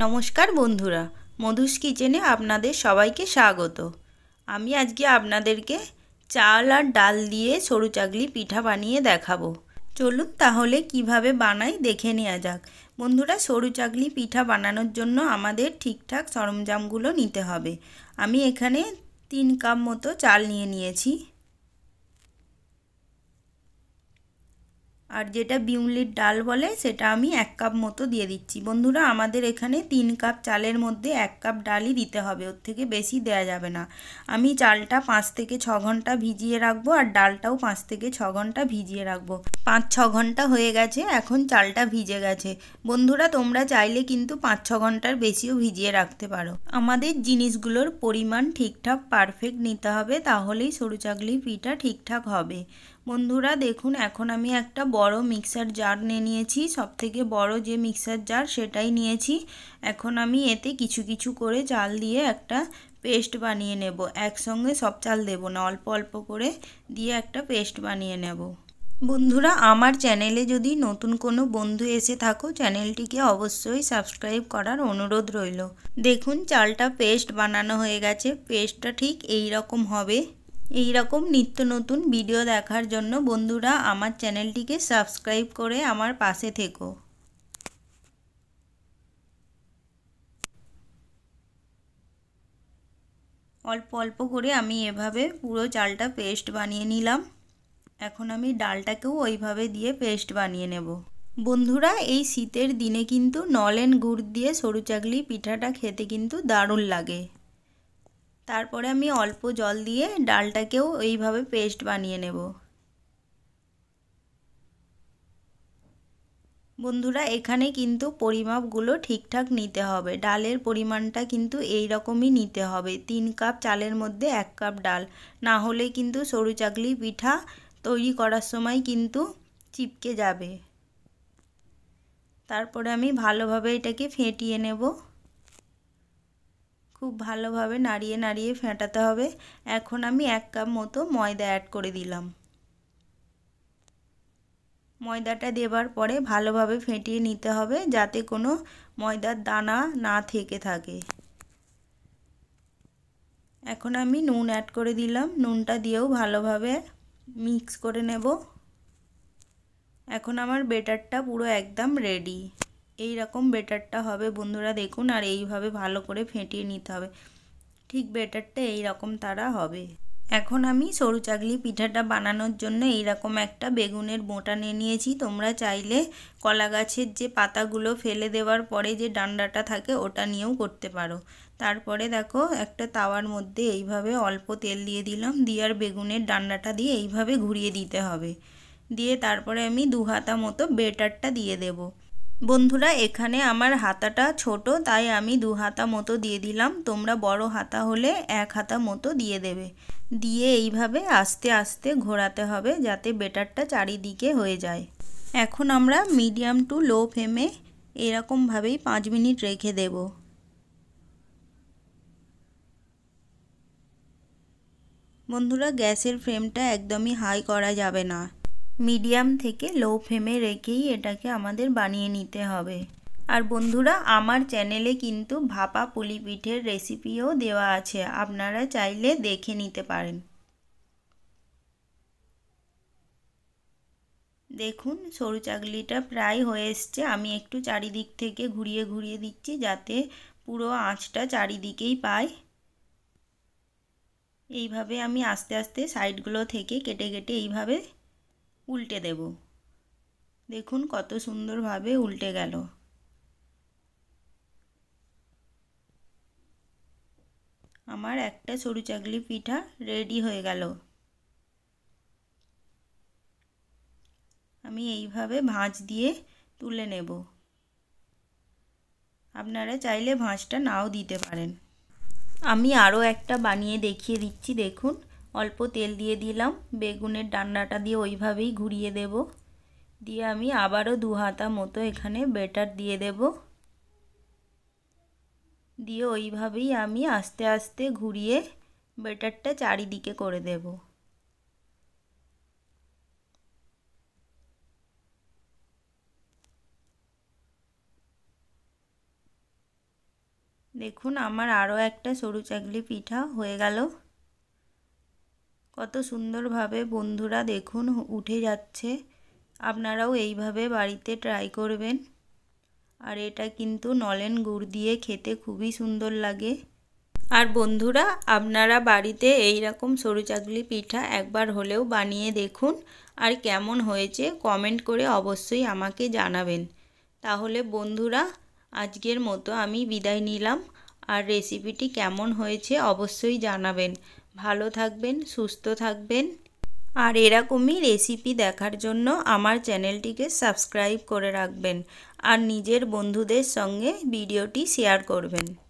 নমস্কার বন্ধুরা, মধুস কিচেনে আপনাদের সবাইকে স্বাগত। আমি আজকে আপনাদেরকে চাল আর ডাল দিয়ে সরু চাগলি পিঠা বানিয়ে দেখাবো। চলুন তাহলে কিভাবে বানাই দেখে নেওয়া যাক। বন্ধুরা, সরু চাগলি পিঠা বানানোর জন্য আমাদের ঠিকঠাক সরঞ্জামগুলো নিতে হবে। আমি এখানে 3 কাপ মতো চাল নিয়ে নিয়েছি। আর যেটা বিউলির ডাল বলে সেটা আমি 1 কাপ মতো দিয়ে দিচ্ছি। বন্ধুরা, আমাদের এখানে 3 কাপ চালের মধ্যে 1 কাপ ডালই দিতে হবে, ওর থেকে বেশি দেওয়া যাবে না। আমি চালটা 5 থেকে 6 ঘন্টা ভিজিয়ে রাখবো আর ডালটাও 5 থেকে 6 ঘন্টা ভিজিয়ে রাখবো। 5-6 ঘন্টা হয়ে গেছে, এখন চালটা ভিজে গেছে। বন্ধুরা, তোমরা চাইলে কিন্তু 5-6 ঘন্টার বেশিও ভিজিয়ে রাখতে পারো। আমাদের জিনিসগুলোর পরিমাণ ঠিকঠাক পারফেক্ট নিতে হবে, তাহলেই সরু চাগলি পিঠা ঠিকঠাক হবে। বন্ধুরা দেখুন, এখন আমি একটা বড় মিক্সার জার নিয়ে নিয়েছি। সবথেকে বড় যে মিক্সার জার সেটাই নিয়েছি। এখন আমি এতে কিছু কিছু করে চাল দিয়ে একটা পেস্ট বানিয়ে নেব। একসঙ্গে সব চাল দেব না, অল্প অল্প করে দিয়ে একটা পেস্ট বানিয়ে নেব। বন্ধুরা, আমার চ্যানেলে যদি নতুন কোনো বন্ধু এসে থাকো, চ্যানেলটিকে অবশ্যই সাবস্ক্রাইব করার অনুরোধ রইল। দেখুন, চালটা পেস্ট বানানো হয়ে গেছে। পেস্টটা ঠিক এই রকম হবে। এই রকম নিত্য নতুন ভিডিও দেখার জন্য বন্ধুরা আমার চ্যানেলটিকে সাবস্ক্রাইব করে আমার পাশে থেকো। অল্প অল্প করে আমি এভাবে পুরো চালটা পেস্ট বানিয়ে নিলাম। এখন আমি ডালটাকেও ওইভাবে দিয়ে পেস্ট বানিয়ে নেব। বন্ধুরা, এই শীতের দিনে কিন্তু নলেন গুড় দিয়ে সরু চাগলি পিঠাটা খেতে কিন্তু দারুণ লাগে। তারপরে আমি অল্প জল দিয়ে ডালটাকেও এইভাবে পেস্ট বানিয়ে নেব। বন্ধুরা, এখানে কিন্তু পরিমাপগুলো ঠিকঠাক নিতে হবে। ডালের পরিমাণটা কিন্তু এই রকমই নিতে হবে। 3 কাপ চালের মধ্যে 1 কাপ ডাল, না হলে কিন্তু সরু চাগলি পিঠা তৈরি করার সময় কিন্তু চিপকে যাবে। তারপরে আমি ভালোভাবে এটাকে ফেটিয়ে নেব। খুব ভালোভাবে নাড়িয়ে নাড়িয়ে ফেটাতে হবে। এখন আমি 1 কাপ মতো ময়দা অ্যাড করে দিলাম। ময়দাটা দেবার পরে ভালোভাবে ফেটিয়ে নিতে হবে, যাতে কোনো ময়দার দানা না থেকে থাকে। এখন আমি নুন অ্যাড করে দিলাম। নুনটা দিয়েও ভালোভাবে মিক্স করে নেব। এখন আমার বেটারটা পুরো একদম রেডি। এই রকম বেটারটা হবে বন্ধুরা, দেখুন। আর এইভাবে ভালো করে ফেটিয়ে নিতে হবে। ঠিক বেটারটা এই রকম তারা হবে। এখন আমি সরু চাগলি পিঠাটা বানানোর জন্য এইরকম একটা বেগুনের বোঁটা নিয়ে নিয়েছি। তোমরা চাইলে কলা গাছের যে পাতাগুলো ফেলে দেওয়ার পরে যে ডান্ডাটা থাকে ওটা নিয়েও করতে পারো। তারপরে দেখো, একটা তাওয়ার মধ্যে এইভাবে অল্প তেল দিয়ে দিলাম। দিয়ে আর বেগুনের ডান্ডাটা দিয়ে এইভাবে ঘুরিয়ে দিতে হবে। দিয়ে তারপরে আমি 2 হাতা মতো বেটারটা দিয়ে দেব। বন্ধুরা, এখানে আমার হাতাটা ছোট, তাই আমি 2 হাতা মতো দিয়ে দিলাম। তোমরা বড় হাতা হলে 1 হাতা মতো দিয়ে দেবে। দিয়ে এইভাবে আস্তে আস্তে ঘোরাতে হবে, যাতে বেটারটা চারিদিকে হয়ে যায়। এখন আমরা মিডিয়াম টু লো ফ্লেমে এরকমভাবেই 5 মিনিট রেখে দেব। বন্ধুরা, গ্যাসের ফ্লেমটা একদমই হাই করা যাবে না। মিডিয়াম থেকে লো ফ্লেমে রেখেই এটাকে আমাদের বানিয়ে নিতে হবে। আর বন্ধুরা, আমার চ্যানেলে কিন্তু ভাপা পুলি পিঠের রেসিপিও দেওয়া আছে, আপনারা চাইলে দেখে নিতে পারেন। দেখুন, সরু চাগলিটা প্রায় হয়ে এসছে। আমি একটু চারিদিক থেকে ঘুরিয়ে ঘুরিয়ে দিচ্ছি, যাতে পুরো আঁচটা চারিদিকেই পায়। এইভাবে আমি আস্তে আস্তে সাইডগুলো থেকে কেটে কেটে এইভাবে উল্টে দেব। দেখুন কত সুন্দরভাবে উল্টে গেল। আমার একটা সরু চাগলি পিঠা রেডি হয়ে গেল। আমি এইভাবে ভাঁজ দিয়ে তুলে নেব। আপনারা চাইলে ভাঁজটা নাও দিতে পারেন। আমি আরও একটা বানিয়ে দেখিয়ে দিচ্ছি। দেখুন, অল্প তেল দিয়ে দিলাম। বেগুনের ডান্ডাটা দিয়ে ওইভাবেই ঘুরিয়ে দেব। দিয়ে আমি আবারও 2 হাতা মতো এখানে বেটার দিয়ে দেব। দিয়ে ওইভাবেই আমি আস্তে আস্তে ঘুরিয়ে বেটারটা চারিদিকে করে দেব। দেখুন আমার আরও একটা সরু চাকলি পিঠা হয়ে গেল। কত সুন্দরভাবে বন্ধুরা দেখুন উঠে যাচ্ছে। আপনারাও এইভাবে বাড়িতে ট্রাই করবেন। আর এটা কিন্তু নলেন গুড় দিয়ে খেতে খুবই সুন্দর লাগে। আর বন্ধুরা আপনারা বাড়িতে এই রকম সরু চাকলি পিঠা একবার হলেও বানিয়ে দেখুন, আর কেমন হয়েছে কমেন্ট করে অবশ্যই আমাকে জানাবেন। তাহলে বন্ধুরা আজকের মতো আমি বিদায় নিলাম। আর রেসিপিটি কেমন হয়েছে অবশ্যই জানাবেন। ভালো থাকবেন, সুস্থ থাকবেন। আর এরকমই রেসিপি দেখার জন্য আমার চ্যানেলটিকে সাবস্ক্রাইব করে রাখবেন। আর নিজের বন্ধুদের সঙ্গে ভিডিওটি শেয়ার করবেন।